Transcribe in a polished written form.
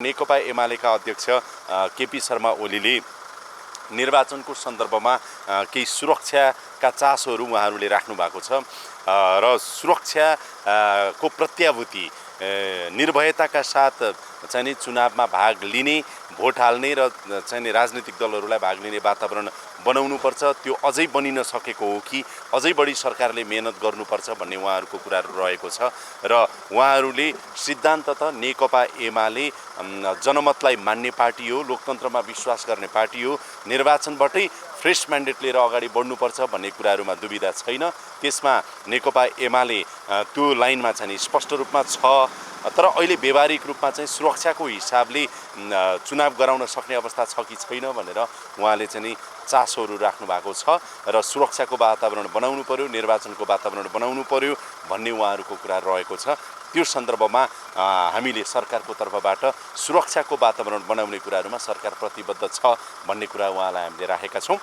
नेकपा एमालेका अध्यक्ष केपी शर्मा ओलीले निर्वाचनको सन्दर्भमा केही सुरक्षाका चासोहरू उहाँहरूले राख्नु भएको छ र सुरक्षाको प्रत्याभूति निर्भयताका साथ चाहिँ चुनावमा भाग लिने भोट हाल्ने र चाहिँ राजनीतिक दलहरूलाई भाग लिने वातावरण बनाउनुपर्छ। त्यो अझै बनिन सकेको हो कि अझै बढी सरकारले मेहनत गर्नुपर्छ भन्ने उहाँहरूको कुराहरू रहेको छ र उहाँहरूले सिद्धान्तत नेकपा एमाले जनमतलाई मान्ने पार्टी हो, लोकतन्त्रमा विश्वास गर्ने पार्टी हो, निर्वाचनबाटै फ्रेस म्यान्डेट लिएर अगाडि बढ्नुपर्छ भन्ने कुराहरूमा दुविधा छैन। त्यसमा नेकपा एमाले त्यो लाइनमा चाहिँ स्पष्ट रूपमा छ। तर अहिले व्यावहारिक रूपमा चाहिँ सुरक्षाको हिसाबले चुनाव गराउन सक्ने अवस्था छ कि छैन भनेर उहाँले चाहिँ चासोहरू राख्नु भएको छ र सुरक्षाको वातावरण बनाउनु पर्यो, निर्वाचनको वातावरण बनाउनु पर्यो भन्ने उहाँहरूको कुरा रहेको छ। त्यो सन्दर्भमा हामीले सरकारको तर्फबाट सुरक्षाको वातावरण बनाउने कुराहरूमा सरकार प्रतिबद्ध छ भन्ने कुरा उहाँलाई हामीले राखेका छौँ।